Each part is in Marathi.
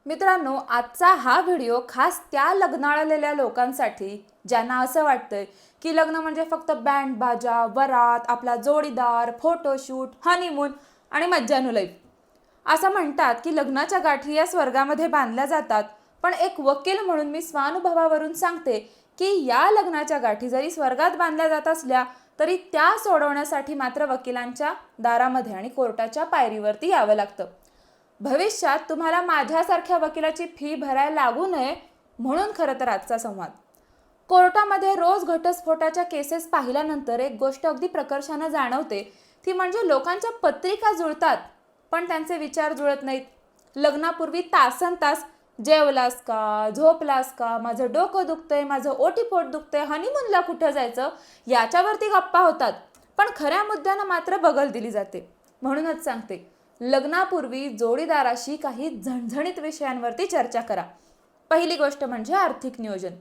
मित्रांनो, आजचा हा व्हिडिओ खास त्या लग्नाळलेल्या लोकांसाठी ज्यांना असं वाटतंय की लग्न म्हणजे फक्त बँड बाजा, वरात, आपला जोडीदार, फोटोशूट, हनीमून आणि मज्जानो लाईफ. असं म्हणतात की लग्नाच्या गाठी या स्वर्गामध्ये बांधल्या जातात, पण एक वकील म्हणून मी स्वानुभवावरून सांगते की या लग्नाच्या गाठी जरी स्वर्गात बांधल्या जात असल्या तरी त्या सोडवण्यासाठी मात्र वकिलांच्या दारामध्ये आणि कोर्टाच्या पायरीवरती यावं लागतं. भविष्यात तुम्हाला माझ्यासारख्या वकिलाची फी भरायला लागू नये म्हणून खरं तर आजचा संवाद. कोर्टामध्ये रोज घटस्फोटाच्या केसेस पाहिल्यानंतर एक गोष्ट अगदी प्रकर्षानं जाणवते, ती म्हणजे लोकांच्या पत्रिका जुळतात पण त्यांचे विचार जुळत नाहीत. लग्नापूर्वी तासनतास जेवलास का, झोपलास का, माझं डोकं दुखतंय, माझं ओटीपोट दुखतंय, हनीमूनला कुठं जायचं याच्यावरती गप्पा होतात, पण खऱ्या मुद्द्यांना मात्र बगल दिली जाते. म्हणूनच सांगते, लग्नापूर्वी जोडीदाराशी काही झणझणीत विषयांवरती चर्चा करा. पहिली गोष्ट म्हणजे आर्थिक नियोजन.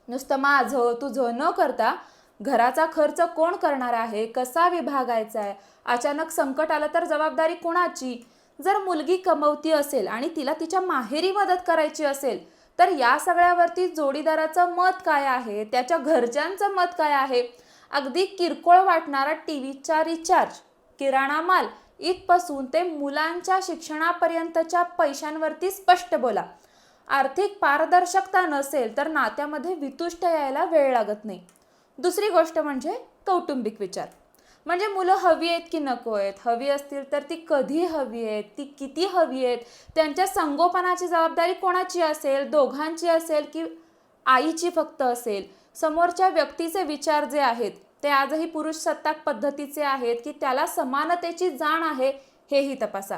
नुसतं माझं तुझं न करता घराचा खर्च कोण करणार आहे, कसा विभागायचा आहे, अचानक संकट आलं तर जबाबदारी कोणाची. जर मुलगी कमवती असेल आणि तिला तिच्या माहेरी मदत करायची असेल तर या सगळ्यावरती जोडीदाराचं मत काय आहे, त्याच्या घरच्यांचं मत काय आहे. अगदी किरकोळ वाटणारा टीव्हीचा रिचार्ज, किराणा माल इथपासून ते मुलांच्या शिक्षणापर्यंतच्या पैशांवरती स्पष्ट बोला. आर्थिक पारदर्शकता नसेल तर नात्यामध्ये वितुष्ट यायला वेळ लागत नाही. दुसरी गोष्ट म्हणजे कौटुंबिक विचार. म्हणजे मुलं हवी आहेत की नको आहेत, हवी असतील तर ती कधी हवी आहेत, ती किती हवी आहेत, त्यांच्या संगोपनाची जबाबदारी कोणाची असेल, दोघांची असेल की आईची फक्त असेल. समोरच्या व्यक्तीचे विचार जे आहेत ते आजही पुरुष सत्ताक पद्धतीचे आहेत की त्याला समानतेची जाण आहे, हेही तपासा.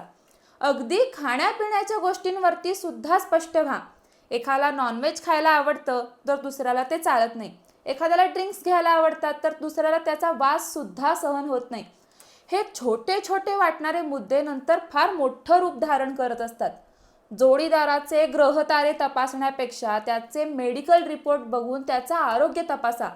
अगदी खाण्यापिण्याच्या गोष्टींवरती सुद्धा स्पष्ट व्हा. एखाद्याला नॉनव्हेज खायला आवडतं तर दुसऱ्याला ते चालत नाही. एखाद्याला ड्रिंक्स घ्यायला आवडतात तर दुसऱ्याला त्याचा वास सुद्धा सहन होत नाही. हे छोटे छोटे वाटणारे मुद्दे नंतर फार मोठं रूप धारण करत असतात. जोडीदाराचे ग्रहतारे तपासण्यापेक्षा त्याचे मेडिकल रिपोर्ट बघून त्याचं आरोग्य तपासा.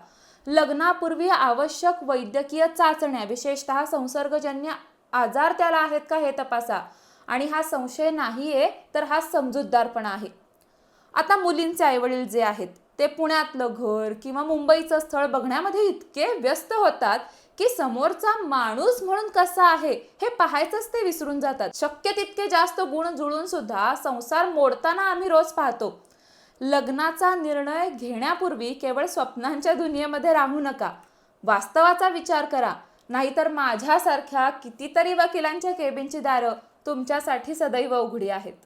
लग्नापूर्वी आवश्यक वैद्यकीय चाचण्या, विशेषतः संसर्गजन्य आजार त्याला आहेत का हे तपासा. आणि हा संशय नाहीये तर हा समजूतदारपणा आहे. आता मुलींचे आईवडील जे आहेत ते पुण्यातलं घर किंवा मुंबईचं स्थळ बघण्यामध्ये इतके व्यस्त होतात की समोरचा माणूस म्हणून कसा आहे हे पाहायचंच ते विसरून जातात. शक्य तितके जास्त गुण जुळून सुद्धा संसार मोडताना आम्ही रोज पाहतो. लग्नाचा निर्णय घेण्यापूर्वी केवळ स्वप्नांच्या दुनियेमध्ये राहू नका, वास्तवाचा विचार करा. नाहीतर माझ्यासारख्या कितीतरी वकिलांच्या केबिनची दारं तुमच्यासाठी सदैव उघडी आहेत.